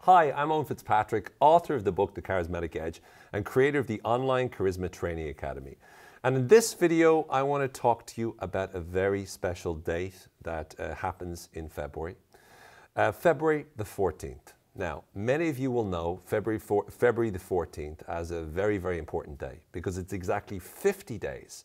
Hi, I'm Owen Fitzpatrick, author of the book The Charismatic Edge and creator of the online Charisma Training Academy. And in this video, I want to talk to you about a very special date that happens in February. February the 14th. Now, many of you will know February the 14th as a very, very important day because it's exactly 50 days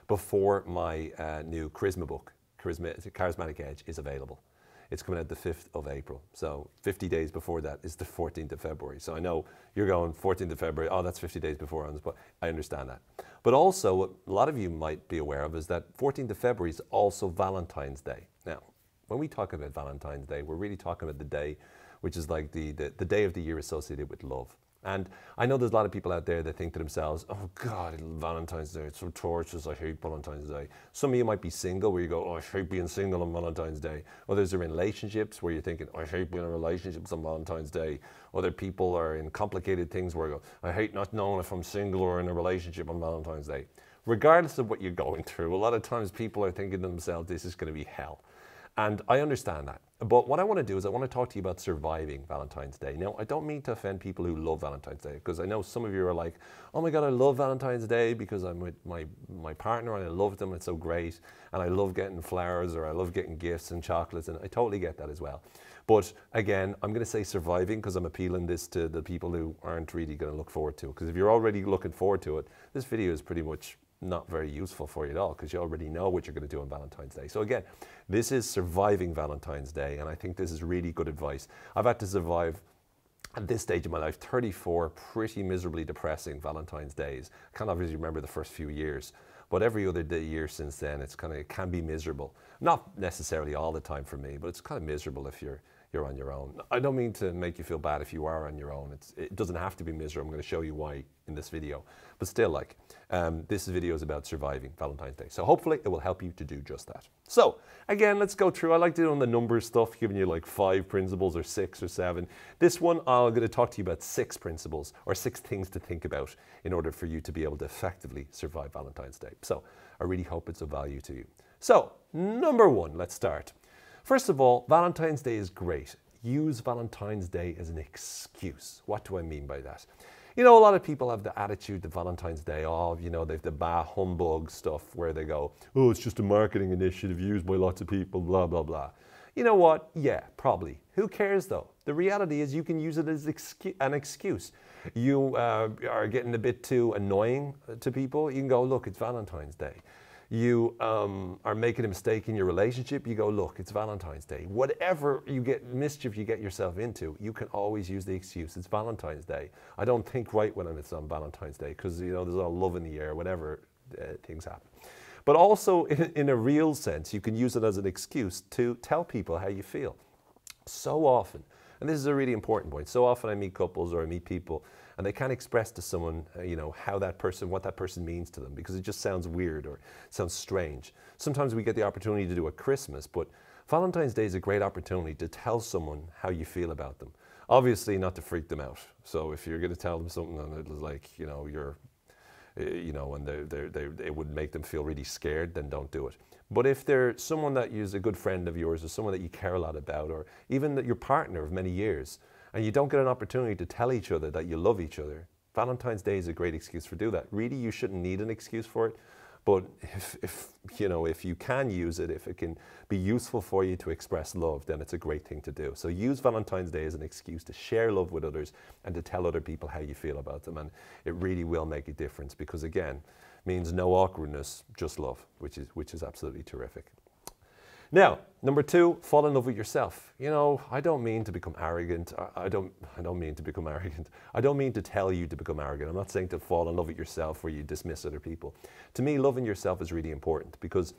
before my new Charisma book, Charismatic Edge, is available. It's coming out the 5th of April. So 50 days before that is the 14th of February. So I know you're going 14th of February, oh, that's 50 days before on this, but I understand that. But also, what a lot of you might be aware of is that 14th of February is also Valentine's Day. Now, when we talk about Valentine's Day, we're really talking about the day which is like the day of the year associated with love. And I know there's a lot of people out there that think to themselves, oh God, Valentine's Day, it's so torturous, I hate Valentine's Day. Some of you might be single where you go, oh, I hate being single on Valentine's Day. Others are in relationships where you're thinking, I hate being in relationships on Valentine's Day. Other people are in complicated things where you go, I hate not knowing if I'm single or in a relationship on Valentine's Day. Regardless of what you're going through, a lot of times people are thinking to themselves, this is going to be hell. And I understand that. But what I want to do is I want to talk to you about surviving Valentine's Day. Now, I don't mean to offend people who love Valentine's Day, because I know some of you are like, oh my God, I love Valentine's Day because I'm with my partner and I love them, it's so great. And I love getting flowers or I love getting gifts and chocolates, and I totally get that as well. But again, I'm going to say surviving because I'm appealing this to the people who aren't really going to look forward to it. Because if you're already looking forward to it, this video is pretty much not very useful for you at all because you already know what you're going to do on Valentine's Day. So again, this is surviving Valentine's Day, and I think this is really good advice. I've had to survive at this stage of my life 34 pretty miserably depressing Valentine's Days. I can't obviously remember the first few years, but every other year since then, it can be miserable. Not necessarily all the time for me, but it's kind of miserable if you're on your own. I don't mean to make you feel bad if you are on your own. It doesn't have to be miserable. I'm going to show you why in this video. But still, this video is about surviving Valentine's Day. So hopefully it will help you to do just that. So again, let's go through. I like doing the numbers stuff, giving you like 5 principles or 6 or 7. This one, I'm going to talk to you about 6 principles or 6 things to think about in order for you to be able to effectively survive Valentine's Day. So I really hope it's of value to you. So number 1, let's start. First of all, Valentine's Day is great. Use Valentine's Day as an excuse. What do I mean by that? You know, a lot of people have the attitude that Valentine's Day, oh, you know, they've the bah humbug stuff where they go, oh, it's just a marketing initiative used by lots of people, blah, blah, blah. You know what? Yeah, probably. Who cares though? The reality is you can use it as an excuse. You are getting a bit too annoying to people. You can go, look, it's Valentine's Day. You are making a mistake in your relationship, you go, look, it's Valentine's Day. Whatever mischief you get yourself into, you can always use the excuse, it's Valentine's Day. I don't think right when it's on Valentine's Day because, you know, there's all love in the air whenever things happen. But also in a real sense, you can use it as an excuse to tell people how you feel. So often, and this is a really important point, so often I meet couples or I meet people and they can't express to someone, you know, what that person means to them because it just sounds weird or sounds strange. Sometimes we get the opportunity to do it at Christmas, but Valentine's Day is a great opportunity to tell someone how you feel about them. Obviously not to freak them out. So if you're going to tell them something and it was like, you know, and it would make them feel really scared, then don't do it. But if they're someone that is a good friend of yours or someone that you care a lot about or even that your partner of many years, and you don't get an opportunity to tell each other that you love each other, Valentine's Day is a great excuse for do that. Really, you shouldn't need an excuse for it. But if you can use it, if it can be useful for you to express love, then it's a great thing to do. So use Valentine's Day as an excuse to share love with others and to tell other people how you feel about them. And it really will make a difference because, again, it means no awkwardness, just love, which is absolutely terrific. Now, number 2, fall in love with yourself. You know, I don't mean to become arrogant. I don't mean to become arrogant. I don't mean to tell you to become arrogant. I'm not saying to fall in love with yourself where you dismiss other people. To me, loving yourself is really important because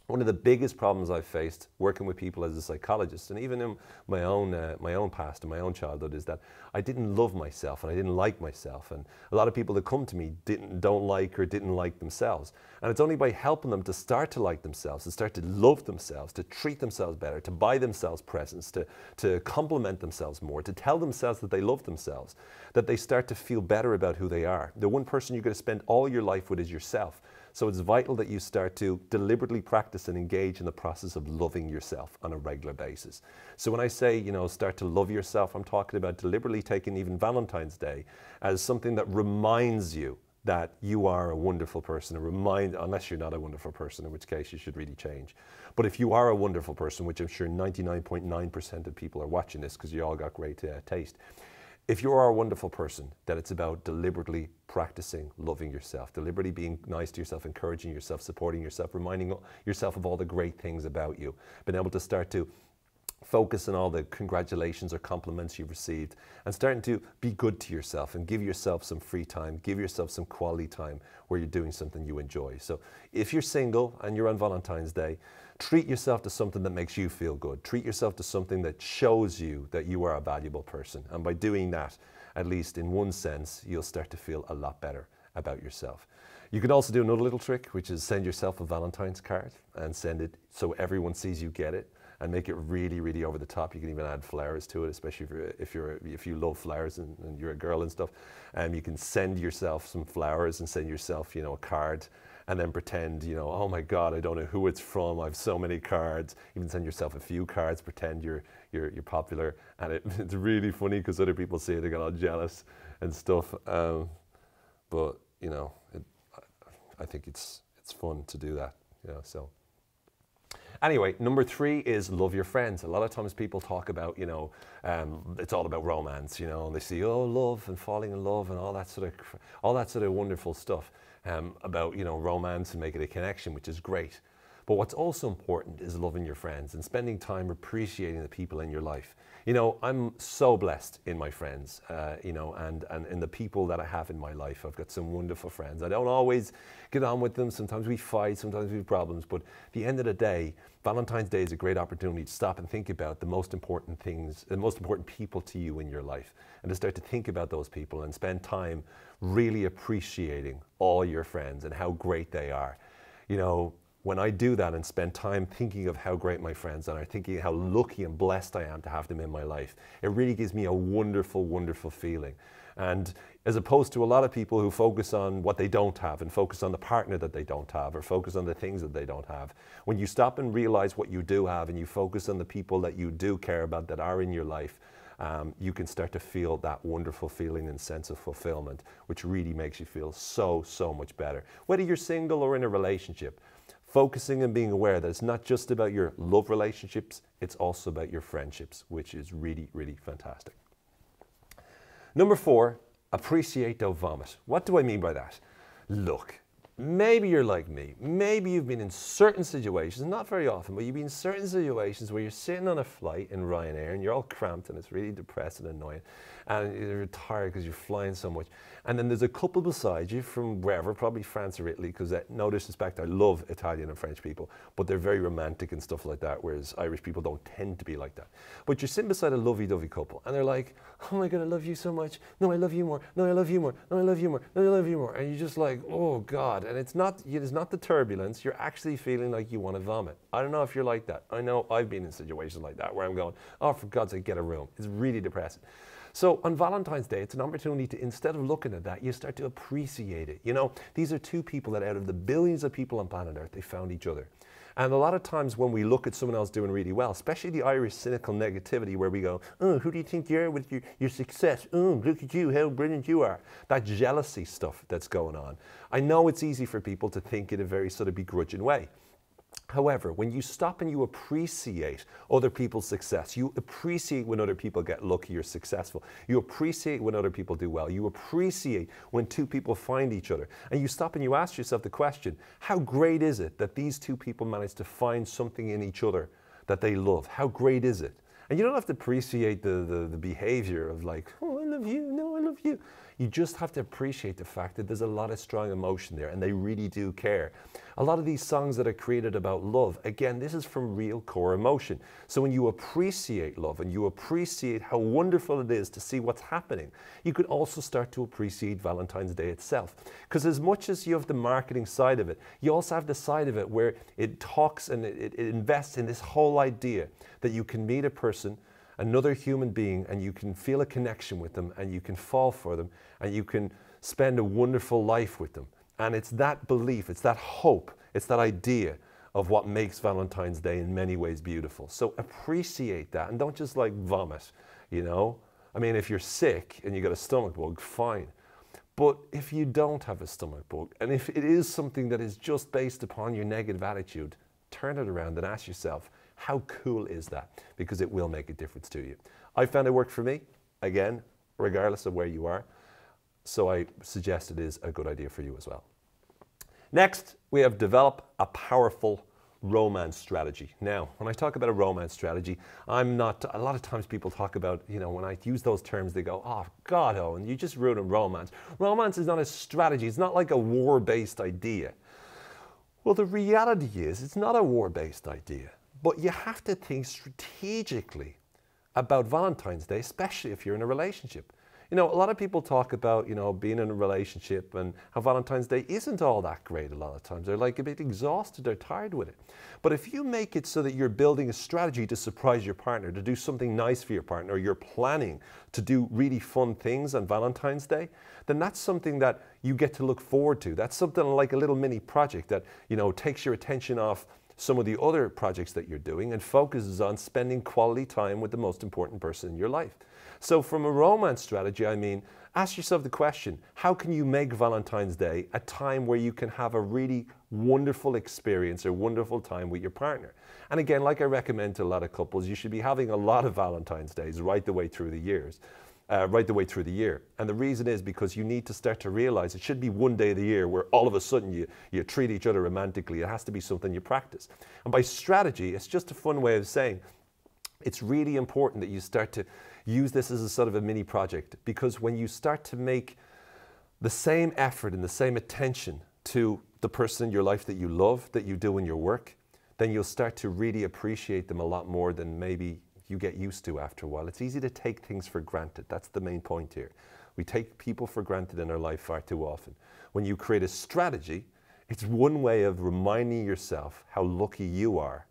one of the biggest problems I've faced working with people as a psychologist, and even in my own past and my own childhood, is that I didn't love myself and I didn't like myself. And a lot of people that come to me don't like or didn't like themselves. And it's only by helping them to start to like themselves, to start to love themselves, to treat themselves better, to buy themselves presents, to compliment themselves more, to tell themselves that they love themselves, that they start to feel better about who they are. The one person you're going to spend all your life with is yourself. So it's vital that you start to deliberately practice and engage in the process of loving yourself on a regular basis. So when I say, start to love yourself, I'm talking about deliberately taking even Valentine's Day as something that reminds you that you are a wonderful person, unless you're not a wonderful person, in which case you should really change. But if you are a wonderful person, which I'm sure 99.9% of people are watching this because you all got great taste, if you are a wonderful person, then it's about deliberately practicing loving yourself, deliberately being nice to yourself, encouraging yourself, supporting yourself, reminding yourself of all the great things about you, being able to start to focus on all the congratulations or compliments you've received, and starting to be good to yourself and give yourself some free time, give yourself some quality time where you're doing something you enjoy. So if you're single and you're on Valentine's Day, treat yourself to something that makes you feel good. Treat yourself to something that shows you that you are a valuable person. And by doing that, at least in one sense, you'll start to feel a lot better about yourself. You can also do another little trick, which is send yourself a Valentine's card and send it so everyone sees you get it, and make it really, really over the top. You can even add flowers to it, especially if you love flowers and you're a girl and stuff. You can send yourself some flowers and send yourself, a card, and then pretend, oh my God, I don't know who it's from. I have so many cards. Even send yourself a few cards. Pretend you're popular, and it's really funny because other people see it, they get all jealous and stuff. But I think it's fun to do that. So. Anyway, number 3 is love your friends. A lot of times people talk about, it's all about romance, and they see, love and falling in love and all that sort of wonderful stuff about, romance and making a connection, which is great. But what's also important is loving your friends and spending time appreciating the people in your life. I'm so blessed in my friends, and in the people that I have in my life. I've got some wonderful friends. I don't always get on with them. Sometimes we fight, sometimes we have problems. But at the end of the day, Valentine's Day is a great opportunity to stop and think about the most important things, the most important people to you in your life, and to start to think about those people and spend time really appreciating all your friends and how great they are. When I do that and spend time thinking of how great my friends are, thinking how lucky and blessed I am to have them in my life, it really gives me a wonderful, wonderful feeling. And as opposed to a lot of people who focus on what they don't have and focus on the partner that they don't have or focus on the things that they don't have, when you stop and realize what you do have and you focus on the people that you do care about that are in your life, you can start to feel that wonderful feeling and sense of fulfillment, which really makes you feel so, so much better. Whether you're single or in a relationship, focusing and being aware that it's not just about your love relationships, it's also about your friendships, which is really, really fantastic. Number 4, appreciate, don't vomit. What do I mean by that? Look, maybe you're like me. Maybe you've been in certain situations, not very often, but you've been in certain situations where you're sitting on a flight in Ryanair and you're all cramped and it's really depressing and annoying and you're tired because you're flying so much. And then there's a couple beside you from wherever, probably France or Italy, because no disrespect, I love Italian and French people, but they're very romantic and stuff like that, whereas Irish people don't tend to be like that. But you're sitting beside a lovey-dovey couple and they're like, oh my God, I love you so much. No, I love you more. No, I love you more. No, I love you more. No, I love you more. And you're just like, oh God. And it's not the turbulence. You're actually feeling like you want to vomit. I don't know if you're like that. I know I've been in situations like that where I'm going, oh, for God's sake, get a room. It's really depressing. So on Valentine's Day, it's an opportunity to, instead of looking at that, you start to appreciate it. These are two people that out of the billions of people on planet Earth, they found each other. And a lot of times when we look at someone else doing really well, especially the Irish cynical negativity where we go, oh, who do you think you are with your success? Oh, look at you, how brilliant you are. That jealousy stuff that's going on. I know it's easy for people to think in a very sort of begrudging way. However, when you stop and you appreciate other people's success, you appreciate when other people get lucky or successful, you appreciate when other people do well, you appreciate when two people find each other, and you stop and you ask yourself the question, how great is it that these two people managed to find something in each other that they love? How great is it? And you don't have to appreciate the behavior of like, oh, I love you, no, I love you. You just have to appreciate the fact that there's a lot of strong emotion there and they really do care. A lot of these songs that are created about love, again, this is from real core emotion. So when you appreciate love and you appreciate how wonderful it is to see what's happening, you could also start to appreciate Valentine's Day itself. Because as much as you have the marketing side of it, you also have the side of it where it talks and it invests in this whole idea that you can meet a person, another human being, and you can feel a connection with them and you can fall for them and you can spend a wonderful life with them. And it's that belief, it's that hope, it's that idea of what makes Valentine's Day in many ways beautiful. So appreciate that and don't just like vomit, you know? I mean, if you're sick and you got a stomach bug, fine. But if you don't have a stomach bug, and if it is something that is just based upon your negative attitude, turn it around and ask yourself, how cool is that? Because it will make a difference to you. I found it worked for me, again, regardless of where you are. So I suggest it is a good idea for you as well. Next, we have develop a powerful romance strategy. Now, when I talk about a romance strategy, a lot of times people talk about, you know, when I use those terms, they go, oh God, Owen, you just ruined romance. Romance is not a strategy. It's not like a war-based idea. Well, the reality is it's not a war-based idea, but you have to think strategically about Valentine's Day, especially if you're in a relationship. You know, a lot of people talk about, you know, being in a relationship and how Valentine's Day isn't all that great a lot of times. They're like a bit exhausted, they're tired with it. But if you make it so that you're building a strategy to surprise your partner, to do something nice for your partner, or you're planning to do really fun things on Valentine's Day, then that's something that you get to look forward to. That's something like a little mini project that, you know, takes your attention off some of the other projects that you're doing and focuses on spending quality time with the most important person in your life. So from a romance strategy, I mean, ask yourself the question, how can you make Valentine's Day a time where you can have a really wonderful experience or wonderful time with your partner? And again, like I recommend to a lot of couples, you should be having a lot of Valentine's Days right the way through the year. And the reason is because you need to start to realize it should be one day of the year where all of a sudden you treat each other romantically. It has to be something you practice. And by strategy, it's just a fun way of saying it's really important that you start to use this as a sort of a mini project, because when you start to make the same effort and the same attention to the person in your life that you love, that you do in your work, then you'll start to really appreciate them a lot more than maybe you get used to after a while. It's easy to take things for granted. That's the main point here. We take people for granted in our life far too often. When you create a strategy, it's one way of reminding yourself how lucky you are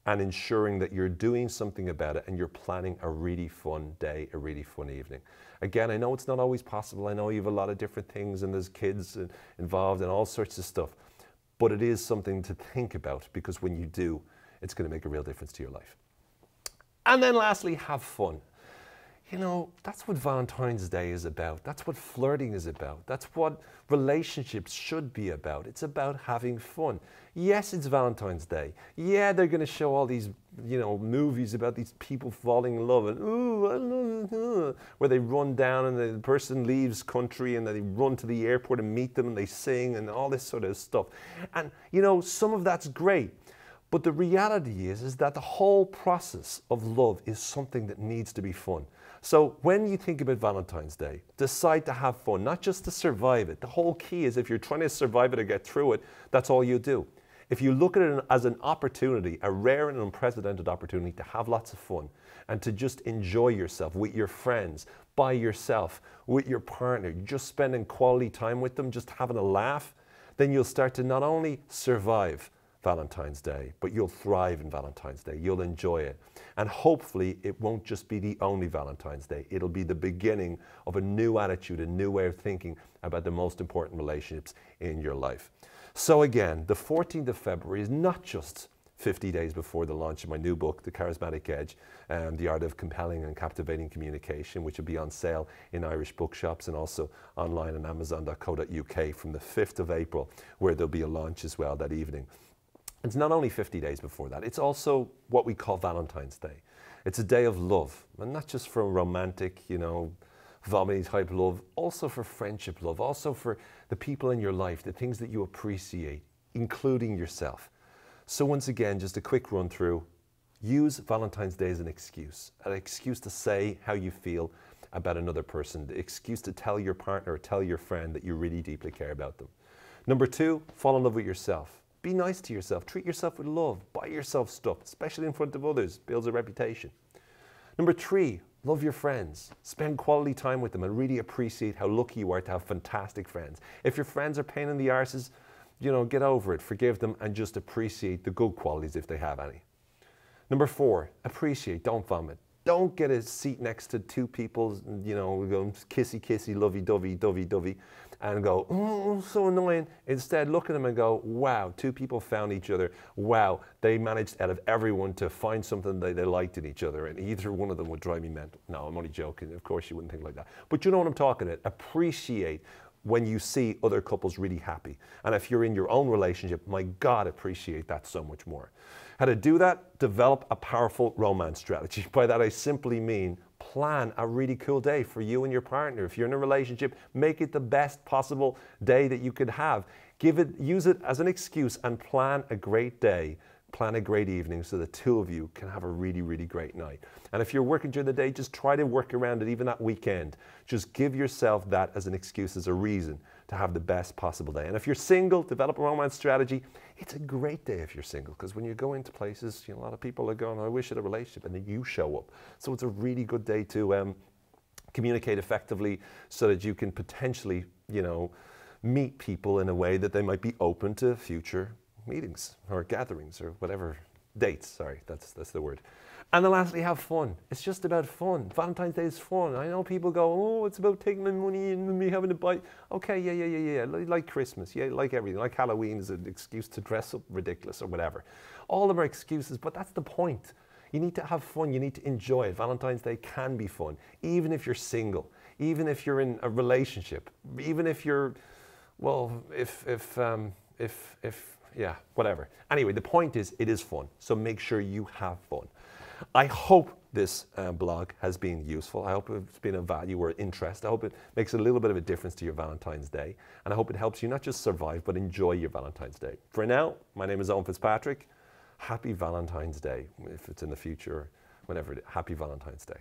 and ensuring that you're doing something about it and you're planning a really fun day, a really fun evening. Again, I know it's not always possible. I know you have a lot of different things and there's kids involved and all sorts of stuff, but it is something to think about, because when you do, it's going to make a real difference to your life. And then lastly, have fun. You know, that's what Valentine's Day is about. That's what flirting is about. That's what relationships should be about. It's about having fun. Yes, it's Valentine's Day. Yeah, they're going to show all these, you know, movies about these people falling in love and, ooh, I love you, where they run down and the person leaves country and they run to the airport and meet them and they sing and all this sort of stuff. And, you know, some of that's great. But the reality is that the whole process of love is something that needs to be fun. So when you think about Valentine's Day, decide to have fun, not just to survive it. The whole key is if you're trying to survive it or get through it, that's all you do. If you look at it as an opportunity, a rare and unprecedented opportunity to have lots of fun and to just enjoy yourself with your friends, by yourself, with your partner, just spending quality time with them, just having a laugh, then you'll start to not only survive Valentine's Day, but you'll thrive in Valentine's Day. You'll enjoy it. And hopefully it won't just be the only Valentine's Day. It'll be the beginning of a new attitude, a new way of thinking about the most important relationships in your life. So again, the 14th of February is not just 50 days before the launch of my new book, The Charismatic Edge, The Art of Compelling and Captivating Communication, which will be on sale in Irish bookshops and also online on amazon.co.uk from the 5th of April, where there'll be a launch as well that evening. It's not only 50 days before that, it's also what we call Valentine's Day. It's a day of love, and not just for romantic, you know, vomiting type love, also for friendship love, also for the people in your life, the things that you appreciate, including yourself. So once again, just a quick run through. Use Valentine's Day as an excuse to say how you feel about another person, the excuse to tell your partner or tell your friend that you really deeply care about them. Number 2, fall in love with yourself. Be nice to yourself. Treat yourself with love. Buy yourself stuff, especially in front of others. Builds a reputation. Number 3, love your friends. Spend quality time with them and really appreciate how lucky you are to have fantastic friends. If your friends are pain in the arses, you know, get over it, forgive them, and just appreciate the good qualities if they have any. Number 4, appreciate, don't vomit. Don't get a seat next to two people, you know, go kissy, kissy, lovey, dovey, dovey, dovey, and go, oh, so annoying. Instead, look at them and go, wow, two people found each other. Wow, they managed out of everyone to find something that they liked in each other, and either one of them would drive me mental. No, I'm only joking. Of course, you wouldn't think like that. But you know what I'm talking about. Appreciate when you see other couples really happy. And if you're in your own relationship, my God, appreciate that so much more. How to do that? Develop a powerful romance strategy. By that, I simply mean plan a really cool day for you and your partner. If you're in a relationship, make it the best possible day that you could have. Use it as an excuse and plan a great day. Plan a great evening so the two of you can have a really, really great night. And if you're working during the day, just try to work around it, even that weekend. Just give yourself that as an excuse, as a reason to have the best possible day. And if you're single, develop a romance strategy. It's a great day if you're single, because when you go into places, you know, a lot of people are going, I wish I had a relationship, and then you show up. So it's a really good day to communicate effectively so that you can potentially, you know, meet people in a way that they might be open to future meetings or gatherings or whatever dates. Sorry, that's the word. And then lastly, have fun. It's just about fun. Valentine's Day is fun. I know people go, oh, it's about taking my money and me having to buy. Okay, yeah. Like Christmas, yeah, like everything. Like Halloween is an excuse to dress up ridiculous or whatever. All of them are excuses, but that's the point. You need to have fun. You need to enjoy it. Valentine's Day can be fun, even if you're single, even if you're in a relationship, even if you're, well, yeah, whatever. Anyway, the point is, it is fun. So make sure you have fun. I hope this blog has been useful. I hope it's been of value or interest. I hope it makes a little bit of a difference to your Valentine's Day. And I hope it helps you not just survive, but enjoy your Valentine's Day. For now, my name is Owen Fitzpatrick. Happy Valentine's Day. If it's in the future, whenever, happy Valentine's Day.